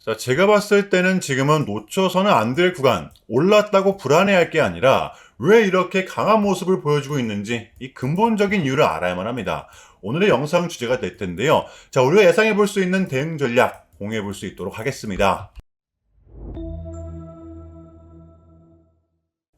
자, 제가 봤을 때는 지금은 놓쳐서는 안 될 구간, 올랐다고 불안해할 게 아니라 왜 이렇게 강한 모습을 보여주고 있는지 이 근본적인 이유를 알아야만 합니다. 오늘의 영상 주제가 될 텐데요. 자, 우리가 예상해 볼 수 있는 대응 전략 공유해 볼 수 있도록 하겠습니다.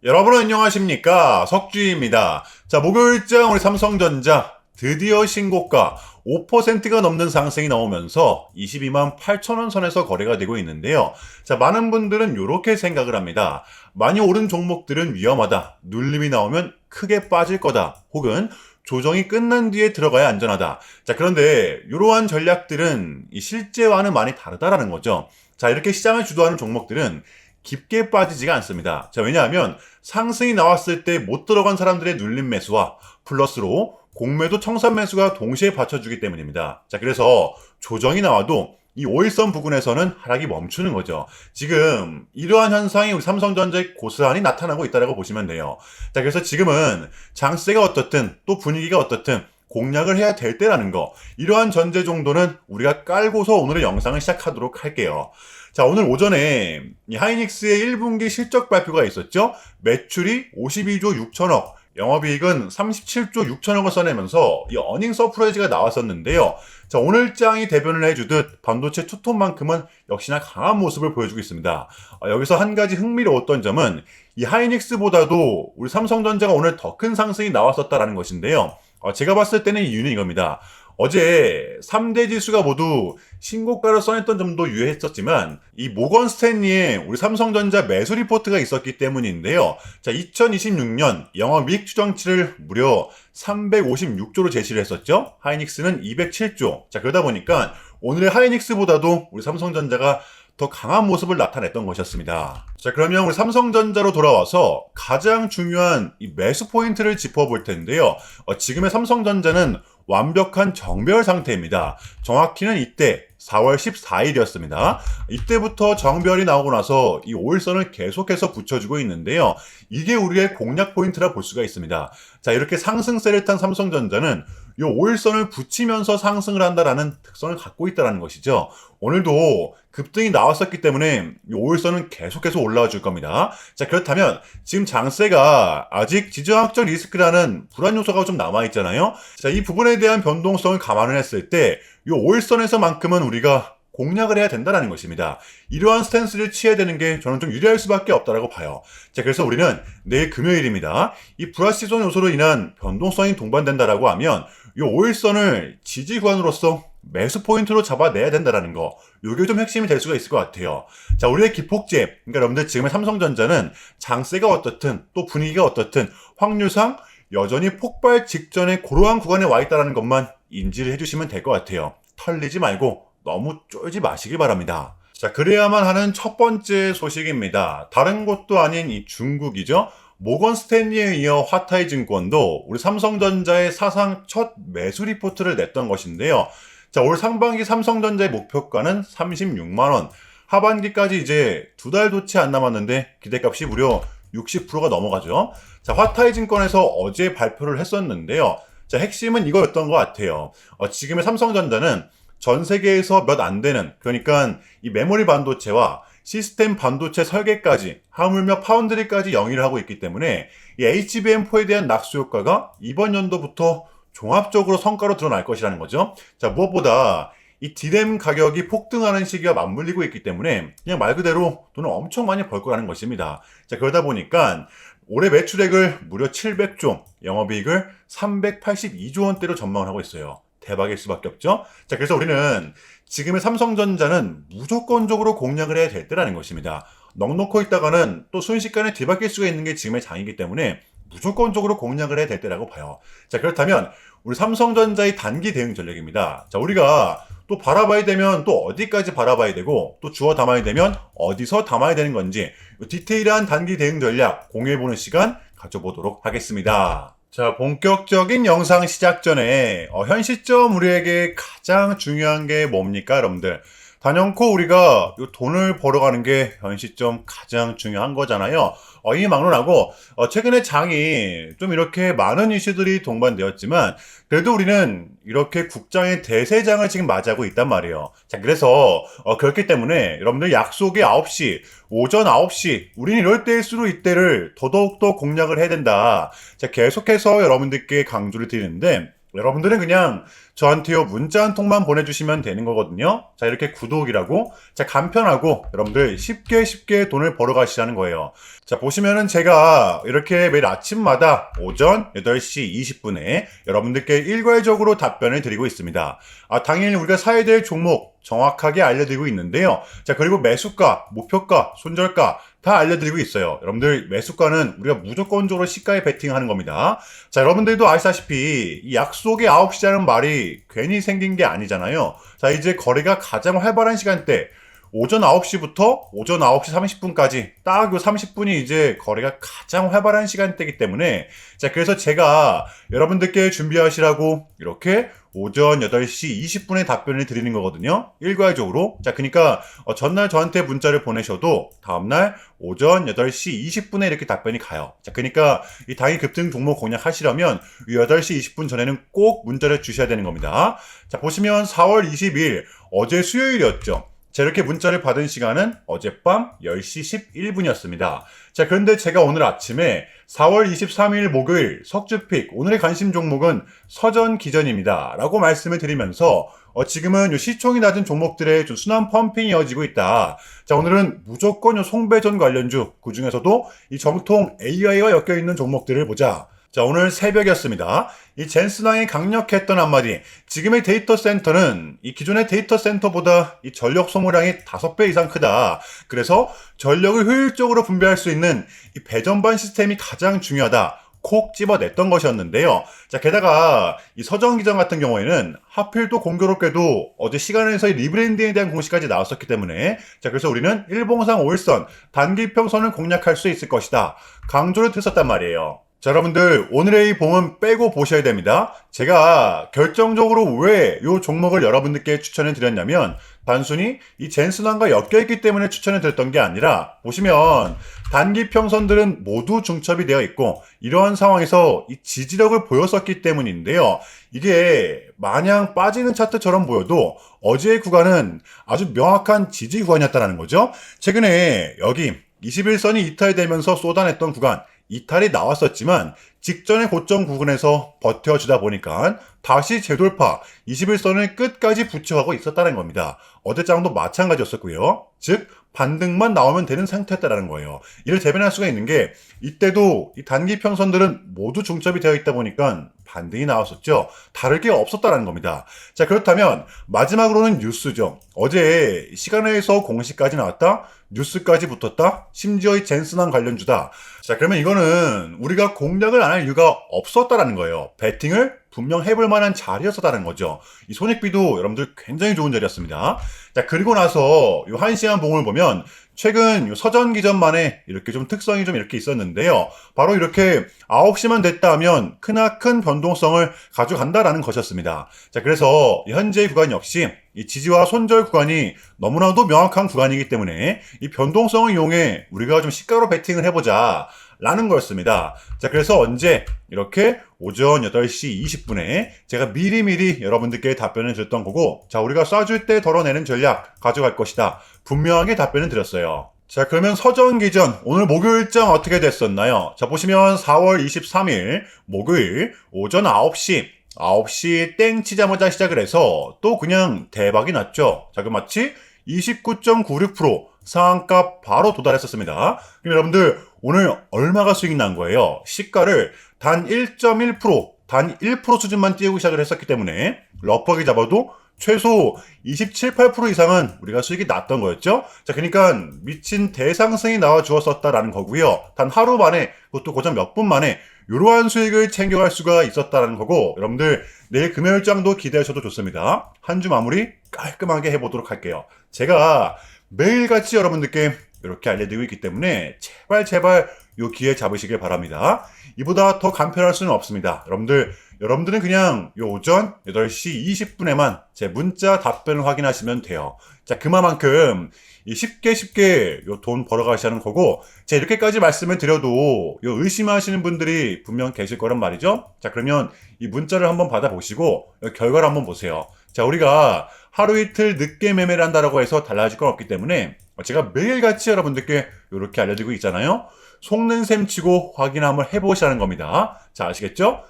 여러분 안녕하십니까? 석주희입니다. 자, 목요일장 우리 삼성전자 드디어 신고가 5%가 넘는 상승이 나오면서 22만 8천 원 선에서 거래가 되고 있는데요. 자, 많은 분들은 이렇게 생각을 합니다. 많이 오른 종목들은 위험하다. 눌림이 나오면 크게 빠질 거다. 혹은 조정이 끝난 뒤에 들어가야 안전하다. 자, 그런데 이러한 전략들은 이 실제와는 많이 다르다라는 거죠. 자, 이렇게 시장을 주도하는 종목들은 깊게 빠지지가 않습니다. 자, 왜냐하면 상승이 나왔을 때 못 들어간 사람들의 눌림 매수와 플러스로 공매도 청산 매수가 동시에 받쳐주기 때문입니다. 자, 그래서 조정이 나와도 이 5일선 부근에서는 하락이 멈추는 거죠. 지금 이러한 현상이 우리 삼성전자에 고스란히 나타나고 있다고 보시면 돼요. 자, 그래서 지금은 장세가 어떻든 또 분위기가 어떻든 공략을 해야 될 때라는 거, 이러한 전제 정도는 우리가 깔고서 오늘의 영상을 시작하도록 할게요. 자, 오늘 오전에 이 하이닉스의 1분기 실적 발표가 있었죠. 매출이 52조 6천억, 영업이익은 37조 6천억을 써내면서 이 어닝 서프라이즈가 나왔었는데요. 자, 오늘 장이 대변을 해주듯 반도체 투톱만큼은 역시나 강한 모습을 보여주고 있습니다. 여기서 한 가지 흥미로웠던 점은 이 하이닉스보다도 우리 삼성전자가 오늘 더 큰 상승이 나왔었다라는 것인데요. 제가 봤을 때는 이유는 이겁니다. 어제 3대 지수가 모두 신고가를 써냈던 점도 유의했었지만 이 모건 스탠리의 우리 삼성전자 매수 리포트가 있었기 때문인데요. 자, 2026년 영업이익 추정치를 무려 356조로 제시를 했었죠. 하이닉스는 207조. 자, 그러다 보니까 오늘의 하이닉스보다도 우리 삼성전자가 더 강한 모습을 나타냈던 것이었습니다. 자, 그러면 우리 삼성전자로 돌아와서 가장 중요한 이 매수 포인트를 짚어볼 텐데요. 지금의 삼성전자는 완벽한 정배열 상태입니다. 정확히는 이때 4월 14일이었습니다. 이때부터 정배열이 나오고 나서 이 5일선을 계속해서 붙여주고 있는데요. 이게 우리의 공략 포인트라 볼 수가 있습니다. 자, 이렇게 상승세를 탄 삼성전자는 이 5일선을 붙이면서 상승을 한다라는 특성을 갖고 있다는 것이죠. 오늘도 급등이 나왔었기 때문에 이 5일선은 계속해서 올라와 줄 겁니다. 자, 그렇다면 지금 장세가 아직 지정학적 리스크라는 불안 요소가 좀 남아있잖아요. 자, 이 부분에 대한 변동성을 감안을 했을 때 이 5일선에서만큼은 우리가 공략을 해야 된다는 것입니다. 이러한 스탠스를 취해야 되는 게 저는 좀 유리할 수밖에 없다라고 봐요. 자, 그래서 우리는 내일 금요일입니다. 이 불확실성 요소로 인한 변동성이 동반된다라고 하면 이 5일선을 지지 구간으로서 매수 포인트로 잡아내야 된다는 거, 이게 좀 핵심이 될 수가 있을 것 같아요. 자, 우리의 기폭제, 그러니까 여러분들 지금의 삼성전자는 장세가 어떻든 또 분위기가 어떻든 확률상 여전히 폭발 직전에 그러한 구간에 와 있다는 것만 인지를 해주시면 될 것 같아요. 털리지 말고 너무 쫄지 마시길 바랍니다. 자, 그래야만 하는 첫 번째 소식입니다. 다른 곳도 아닌 이 중국이죠. 모건 스탠리에 이어 화타이증권도 우리 삼성전자의 사상 첫 매수 리포트를 냈던 것인데요. 자, 올 상반기 삼성전자의 목표가는 36만원. 하반기까지 이제 2달도 채 안 남았는데 기대값이 무려 60%가 넘어가죠. 자, 화타이증권에서 어제 발표를 했었는데요. 자, 핵심은 이거였던 것 같아요. 지금의 삼성전자는 전 세계에서 몇 안 되는, 그러니까 이 메모리 반도체와 시스템 반도체 설계까지, 하물며 파운드리까지 영위를 하고 있기 때문에 이 HBM4에 대한 낙수 효과가 이번 연도부터 종합적으로 성과로 드러날 것이라는 거죠. 자, 무엇보다 이 D램 가격이 폭등하는 시기와 맞물리고 있기 때문에 그냥 말 그대로 돈을 엄청 많이 벌 거라는 것입니다. 자, 그러다 보니까 올해 매출액을 무려 700조, 영업이익을 382조 원대로 전망을 하고 있어요. 대박일 수밖에 없죠. 자, 그래서 우리는 지금의 삼성전자는 무조건적으로 공략을 해야 될 때라는 것입니다. 넉넉히 있다가는 또 순식간에 뒤바뀔 수가 있는 게 지금의 장이기 때문에 무조건적으로 공략을 해야 될 때라고 봐요. 자, 그렇다면 우리 삼성전자의 단기 대응 전략입니다. 자, 우리가 또 바라봐야 되면 또 어디까지 바라봐야 되고 또 주워 담아야 되면 어디서 담아야 되는 건지 디테일한 단기 대응 전략 공유해보는 시간 가져보도록 하겠습니다. 자, 본격적인 영상 시작 전에 현 시점 우리에게 가장 중요한 게 뭡니까, 여러분들? 단연코 우리가 요 돈을 벌어가는 게 현 시점 가장 중요한 거잖아요. 이 막론하고 최근에 장이 좀 이렇게 많은 이슈들이 동반되었지만 그래도 우리는 이렇게 국장의 대세장을 지금 맞이하고 있단 말이에요. 자, 그래서 그렇기 때문에 여러분들 약속이 9시, 오전 9시, 우리는 이럴 때일수록 이때를 더더욱더 공략을 해야 된다. 자, 계속해서 여러분들께 강조를 드리는데 여러분들은 그냥 저한테요 문자 한 통만 보내주시면 되는 거거든요. 자, 이렇게 구독이라고 자 간편하고 여러분들 쉽게 돈을 벌어 가시라는 거예요. 자, 보시면은 제가 이렇게 매일 아침마다 오전 8시 20분에 여러분들께 일괄적으로 답변을 드리고 있습니다. 당일 우리가 사야 될 종목 정확하게 알려드리고 있는데요. 자, 그리고 매수가, 목표가, 손절가 다 알려드리고 있어요. 여러분들 매수가는 우리가 무조건적으로 시가에 베팅하는 겁니다. 자, 여러분들도 아시다시피 이 약속이 9시라는 말이 괜히 생긴 게 아니잖아요. 자, 이제 거래가 가장 활발한 시간대 오전 9시부터 오전 9시 30분까지 딱 요 30분이 이제 거래가 가장 활발한 시간대이기 때문에 자, 그래서 제가 여러분들께 준비하시라고 이렇게 오전 8시 20분에 답변을 드리는 거거든요. 일괄적으로. 자, 그러니까 전날 저한테 문자를 보내셔도 다음날 오전 8시 20분에 이렇게 답변이 가요. 자, 그러니까 이 당일 급등 종목 공략하시려면 8시 20분 전에는 꼭 문자를 주셔야 되는 겁니다. 자, 보시면 4월 20일 어제 수요일이었죠. 자, 이렇게 문자를 받은 시간은 어젯밤 10시 11분이었습니다. 자, 그런데 제가 오늘 아침에 4월 23일 목요일 석주픽 오늘의 관심 종목은 서전기전입니다. 라고 말씀을 드리면서 지금은 요 시총이 낮은 종목들의 좀 순환 펌핑이 이어지고 있다. 자, 오늘은 무조건 요 송배전 관련주 그 중에서도 이 정통 AI와 엮여있는 종목들을 보자. 자, 오늘 새벽이었습니다. 이 젠슨왕이 강력했던 한마디. 지금의 데이터 센터는 이 기존의 데이터 센터보다 이 전력 소모량이 5배 이상 크다. 그래서 전력을 효율적으로 분배할 수 있는 이 배전반 시스템이 가장 중요하다. 콕 집어냈던 것이었는데요. 자, 게다가 이 서정기전 같은 경우에는 하필 또 공교롭게도 어제 시간에서의 리브랜딩에 대한 공시까지 나왔었기 때문에 자, 그래서 우리는 일봉상 5일선 단기평선을 공략할 수 있을 것이다. 강조를 드렸단 말이에요. 자, 여러분들 오늘의 이 봉은 빼고 보셔야 됩니다. 제가 결정적으로 왜 이 종목을 여러분들께 추천을 드렸냐면 단순히 이 젠슨왕과 엮여있기 때문에 추천을 드렸던 게 아니라 보시면 단기 평선들은 모두 중첩이 되어 있고 이러한 상황에서 이 지지력을 보였었기 때문인데요. 이게 마냥 빠지는 차트처럼 보여도 어제의 구간은 아주 명확한 지지 구간이었다는 거죠. 최근에 여기 21선이 이탈되면서 쏟아냈던 구간 이탈이 나왔었지만 직전의 고점 구간에서 버텨주다 보니까 다시 재돌파 21선을 끝까지 붙여가고 있었다는 겁니다. 어제장도 마찬가지였었고요. 즉 반등만 나오면 되는 상태였다는 거예요. 이를 대변할 수가 있는 게 이때도 이 단기 평선들은 모두 중첩이 되어 있다 보니까 반등이 나왔었죠. 다를 게 없었다는 겁니다. 자, 그렇다면 마지막으로는 뉴스죠. 어제 시간에서 공시까지 나왔다. 뉴스까지 붙었다. 심지어 이 젠슨왕 관련주다. 자, 그러면 이거는 우리가 공략을 안 할 이유가 없었다라는 거예요. 배팅을 분명 해볼 만한 자리였었다는 거죠. 이 손익비도 여러분들 굉장히 좋은 자리였습니다. 자, 그리고 나서 이 1시간 봉을 보면 최근 서전기전만에 이렇게 좀 특성이 좀 이렇게 있었는데요. 바로 이렇게 9시만 됐다 하면 크나큰 변동성을 가져간다라는 것이었습니다. 자, 그래서 현재의 구간 역시 이 지지와 손절 구간이 너무나도 명확한 구간이기 때문에 이 변동성을 이용해 우리가 좀 시가로 베팅을 해보자 라는 거였습니다. 자, 그래서 언제 이렇게 오전 8시 20분에 제가 미리미리 여러분들께 답변을 드렸던 거고 자, 우리가 쏴줄 때 덜어내는 전략 가져갈 것이다. 분명하게 답변을 드렸어요. 자, 그러면 서전기전 오늘 목요일장 어떻게 됐었나요? 자, 보시면 4월 23일 목요일 오전 9시 땡 치자마자 시작을 해서 또 그냥 대박이 났죠. 자, 그 마치 29.96% 상한가 바로 도달했었습니다. 그럼 여러분들 오늘 얼마가 수익이 난 거예요? 시가를 단 1.1%, 단 1% 수준만 띄우고 시작을 했었기 때문에 러프하게 잡아도 최소 27, 8% 이상은 우리가 수익이 났던 거였죠. 자, 그러니까 미친 대상승이 나와 주었었다라는 거고요. 단 하루 만에, 그것도 고작 몇 분 만에 이러한 수익을 챙겨갈 수가 있었다라는 거고 여러분들 내일 금요일장도 기대하셔도 좋습니다. 한 주 마무리 깔끔하게 해보도록 할게요. 제가 매일같이 여러분들께 이렇게 알려드리고 있기 때문에 제발 요 기회 잡으시길 바랍니다. 이보다 더 간편할 수는 없습니다. 여러분들 여러분들은 그냥 요 오전 8시 20분에만 제 문자 답변을 확인하시면 돼요. 자, 그만큼 쉽게 요 돈 벌어가시는 거고, 제가 이렇게까지 말씀을 드려도 요 의심하시는 분들이 분명 계실 거란 말이죠. 자, 그러면 이 문자를 한번 받아보시고 결과를 한번 보세요. 자, 우리가 하루 이틀 늦게 매매를 한다라고 해서 달라질 건 없기 때문에 제가 매일같이 여러분들께 이렇게 알려드리고 있잖아요. 속는 셈 치고 확인 한번 해보시라는 겁니다. 자, 아시겠죠?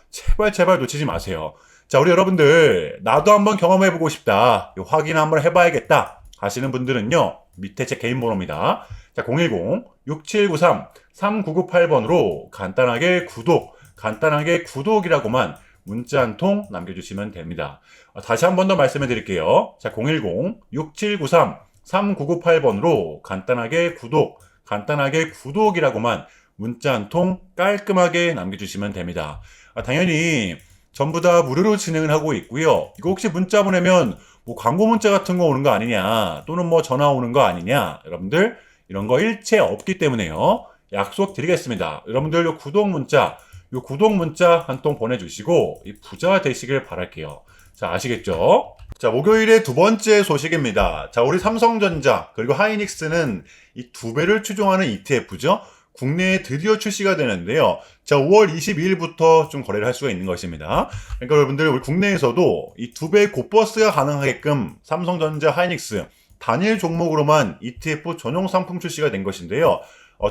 제발 놓치지 마세요. 자, 우리 여러분들 나도 한번 경험해보고 싶다, 확인 한번 해봐야겠다 하시는 분들은요, 밑에 제 개인 번호입니다. 자, 010-6793-3998번으로 간단하게 구독이라고만 문자 한 통 남겨주시면 됩니다. 다시 한 번 더 말씀해 드릴게요. 자, 010-6793-3998번으로 간단하게 구독이라고만 문자 한 통 깔끔하게 남겨주시면 됩니다. 당연히 전부 다 무료로 진행을 하고 있고요. 이거 혹시 문자 보내면 뭐 광고 문자 같은 거 오는 거 아니냐, 또는 뭐 전화 오는 거 아니냐, 여러분들 이런 거 일체 없기 때문에요. 약속 드리겠습니다. 여러분들 요 구독 문자 한 통 보내주시고 이 부자 되시길 바랄게요. 자, 아시겠죠? 자, 목요일의 두 번째 소식입니다. 자, 우리 삼성전자 그리고 하이닉스는 이 두 배를 추종하는 ETF죠. 국내에 드디어 출시가 되는데요. 자, 5월 22일부터 좀 거래를 할 수가 있는 것입니다. 그러니까 여러분들 우리 국내에서도 이 두 배의 곧버스가 가능하게끔 삼성전자, 하이닉스 단일 종목으로만 ETF 전용 상품 출시가 된 것인데요.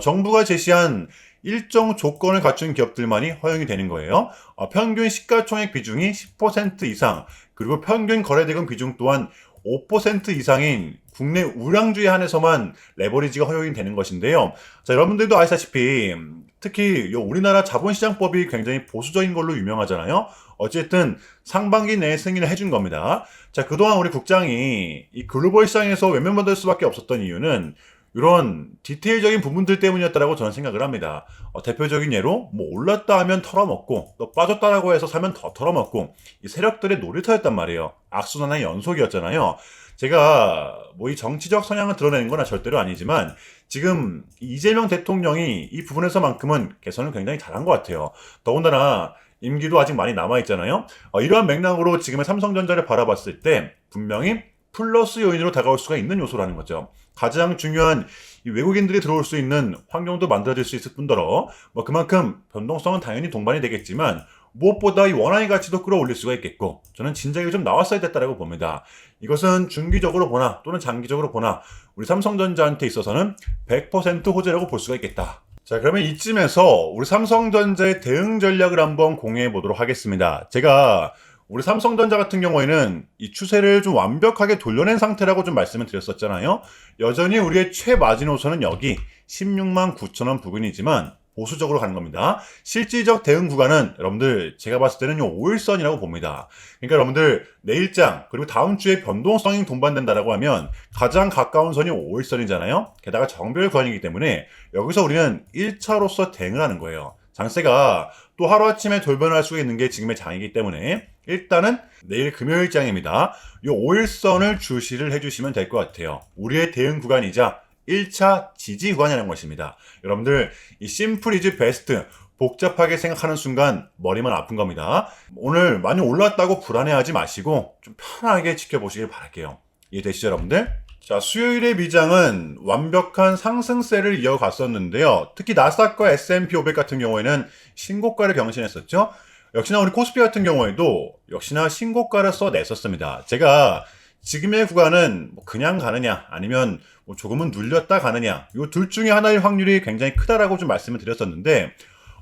정부가 제시한 일정 조건을 갖춘 기업들만이 허용이 되는 거예요. 평균 시가총액 비중이 10% 이상, 그리고 평균 거래대금 비중 또한 5% 이상인 국내 우량주에 한해서만 레버리지가 허용이 되는 것인데요. 자, 여러분들도 아시다시피 특히 우리나라 자본시장법이 굉장히 보수적인 걸로 유명하잖아요. 어쨌든 상반기 내에 승인을 해준 겁니다. 자, 그동안 우리 국장이 이 글로벌 시장에서 외면받을 수밖에 없었던 이유는 이런 디테일적인 부분들 때문이었다고 저는 생각을 합니다. 대표적인 예로 뭐 올랐다 하면 털어먹고, 또 빠졌다라고 해서 사면 더 털어먹고, 이 세력들의 놀이터였단 말이에요. 악순환의 연속이었잖아요. 제가 뭐 이 정치적 성향을 드러내는 건 절대로 아니지만 지금 이재명 대통령이 이 부분에서만큼은 개선을 굉장히 잘한 것 같아요. 더군다나 임기도 아직 많이 남아있잖아요. 이러한 맥락으로 지금의 삼성전자를 바라봤을 때 분명히 플러스 요인으로 다가올 수가 있는 요소라는 거죠. 가장 중요한 이 외국인들이 들어올 수 있는 환경도 만들어질 수 있을 뿐더러 뭐 그만큼 변동성은 당연히 동반이 되겠지만 무엇보다 이 원화의 가치도 끌어올릴 수가 있겠고, 저는 진작에 좀 나왔어야 됐다라고 봅니다. 이것은 중기적으로 보나 또는 장기적으로 보나 우리 삼성전자한테 있어서는 100% 호재라고 볼 수가 있겠다. 자, 그러면 이쯤에서 우리 삼성전자의 대응 전략을 한번 공유해 보도록 하겠습니다. 제가 우리 삼성전자 같은 경우에는 이 추세를 좀 완벽하게 돌려낸 상태라고 좀 말씀을 드렸었잖아요. 여전히 우리의 최마지노선은 여기 16만 9천원 부근이지만 보수적으로 가는 겁니다. 실질적 대응 구간은 여러분들 제가 봤을 때는 요 5일선이라고 봅니다. 그러니까 여러분들 내일장 그리고 다음 주에 변동성이 동반된다라고 하면 가장 가까운 선이 5일선이잖아요. 게다가 정별 구간이기 때문에 여기서 우리는 1차로서 대응을 하는 거예요. 장세가 또 하루아침에 돌변을 할 수가 있는 게 지금의 장이기 때문에 일단은 내일 금요일장입니다. 요 5일선을 주시를 해주시면 될 것 같아요. 우리의 대응 구간이자 1차 지지 구간이라는 것입니다. 여러분들 이 심플 이즈 베스트 복잡하게 생각하는 순간 머리만 아픈 겁니다. 오늘 많이 올랐다고 불안해하지 마시고 좀 편하게 지켜보시길 바랄게요. 이해되시죠, 여러분들? 자, 수요일의 미장은 완벽한 상승세를 이어갔었는데요. 특히 나스닥과 S&P 500 같은 경우에는 신고가를 경신했었죠. 역시나 우리 코스피 같은 경우에도 역시나 신고가를 써냈었습니다. 제가 지금의 구간은 뭐 그냥 가느냐 아니면 뭐 조금은 눌렸다 가느냐, 이 둘 중에 하나일 확률이 굉장히 크다라고 좀 말씀을 드렸었는데,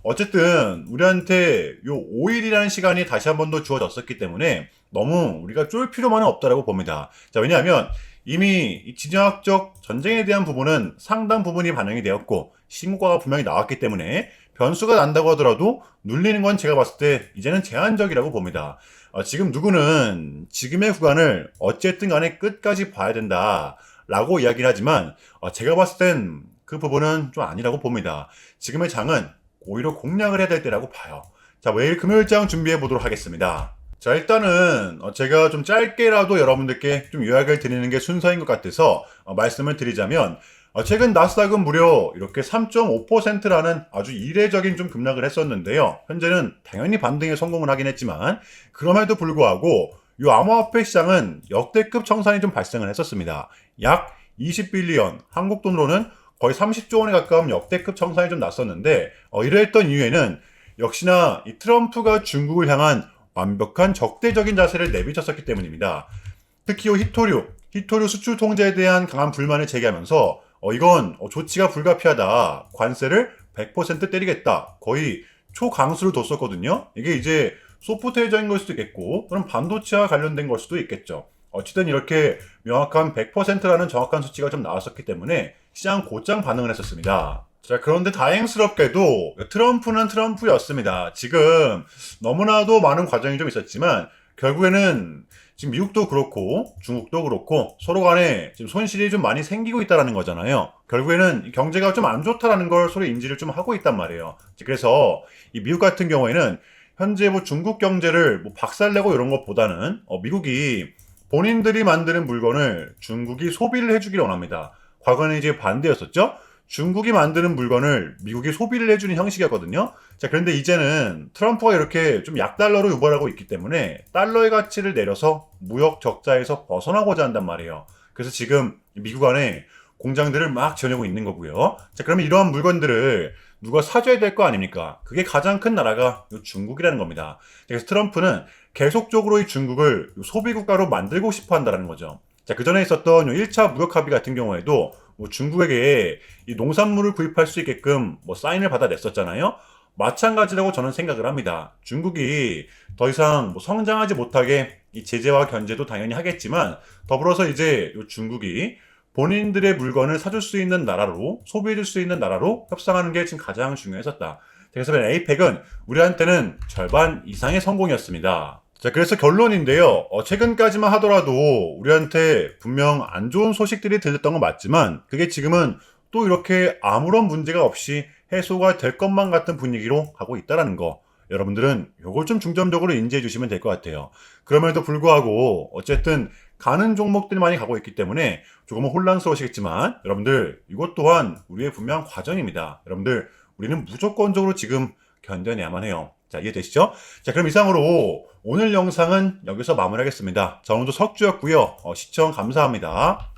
어쨌든 우리한테 요 5일이라는 시간이 다시 한 번 더 주어졌었기 때문에 너무 우리가 쫄 필요만은 없다라고 봅니다. 자, 왜냐하면 이미 이 지정학적 전쟁에 대한 부분은 상당 부분이 반영이 되었고 신고가가 분명히 나왔기 때문에 변수가 난다고 하더라도 눌리는 건 제가 봤을 때 이제는 제한적이라고 봅니다. 지금 누구는 지금의 구간을 어쨌든 간에 끝까지 봐야 된다라고 이야기를 하지만 제가 봤을 땐 그 부분은 좀 아니라고 봅니다. 지금의 장은 오히려 공략을 해야 될 때라고 봐요. 자, 매일 금요일장 준비해 보도록 하겠습니다. 자, 일단은 제가 좀 짧게라도 여러분들께 좀 요약을 드리는 게 순서인 것 같아서 말씀을 드리자면 최근 나스닥은 무려 이렇게 3.5%라는 아주 이례적인 좀 급락을 했었는데요. 현재는 당연히 반등에 성공을 하긴 했지만 그럼에도 불구하고 이 암호화폐 시장은 역대급 청산이 좀 발생을 했었습니다. 약 20빌리언, 한국 돈으로는 거의 30조 원에 가까운 역대급 청산이 좀 났었는데 이러했던 이유에는 역시나 이 트럼프가 중국을 향한 완벽한 적대적인 자세를 내비쳤었기 때문입니다. 특히 히토류 수출 통제에 대한 강한 불만을 제기하면서 이건 조치가 불가피하다. 관세를 100% 때리겠다. 거의 초강수를 뒀었거든요. 이게 이제 소프트웨어적인 걸 수도 있겠고 또는 반도체와 관련된 걸 수도 있겠죠. 어쨌든 이렇게 명확한 100%라는 정확한 수치가 좀 나왔었기 때문에 시장 곧장 반응을 했었습니다. 자, 그런데 다행스럽게도 트럼프는 트럼프였습니다. 지금 너무나도 많은 과정이 좀 있었지만 결국에는 지금 미국도 그렇고 중국도 그렇고 서로 간에 지금 손실이 좀 많이 생기고 있다는 거잖아요. 결국에는 경제가 좀 안 좋다라는 걸 서로 인지를 좀 하고 있단 말이에요. 그래서 이 미국 같은 경우에는 현재 뭐 중국 경제를 뭐 박살내고 이런 것보다는 미국이 본인들이 만드는 물건을 중국이 소비를 해주기를 원합니다. 과거에는 이제 반대였었죠. 중국이 만드는 물건을 미국이 소비를 해주는 형식이었거든요. 자, 그런데 이제는 트럼프가 이렇게 좀 약달러로 유발하고 있기 때문에 달러의 가치를 내려서 무역 적자에서 벗어나고자 한단 말이에요. 그래서 지금 미국 안에 공장들을 막 지어내고 있는 거고요. 자, 그러면 이러한 물건들을 누가 사줘야 될 거 아닙니까? 그게 가장 큰 나라가 중국이라는 겁니다. 그래서 트럼프는 계속적으로 이 중국을 소비국가로 만들고 싶어 한다는 거죠. 자, 그 전에 있었던 1차 무역 합의 같은 경우에도 뭐 중국에게 이 농산물을 구입할 수 있게끔 뭐 사인을 받아냈었잖아요. 마찬가지라고 저는 생각을 합니다. 중국이 더 이상 뭐 성장하지 못하게 이 제재와 견제도 당연히 하겠지만 더불어서 이제 요 중국이 본인들의 물건을 사줄 수 있는 나라로 소비해줄 수 있는 나라로 협상하는 게 지금 가장 중요했었다. 그래서 에이펙은 우리한테는 절반 이상의 성공이었습니다. 자, 그래서 결론인데요. 최근까지만 하더라도 우리한테 분명 안 좋은 소식들이 들렸던 건 맞지만 그게 지금은 또 이렇게 아무런 문제가 없이 해소가 될 것만 같은 분위기로 가고 있다는 거. 여러분들은 이걸 좀 중점적으로 인지해 주시면 될 것 같아요. 그럼에도 불구하고 어쨌든 가는 종목들이 많이 가고 있기 때문에 조금은 혼란스러우시겠지만 여러분들 이것 또한 우리의 분명한 과정입니다. 여러분들 우리는 무조건적으로 지금 견뎌내야만 해요. 자, 이해되시죠? 자, 그럼 이상으로 오늘 영상은 여기서 마무리하겠습니다. 자, 오늘도 석주였고요. 시청 감사합니다.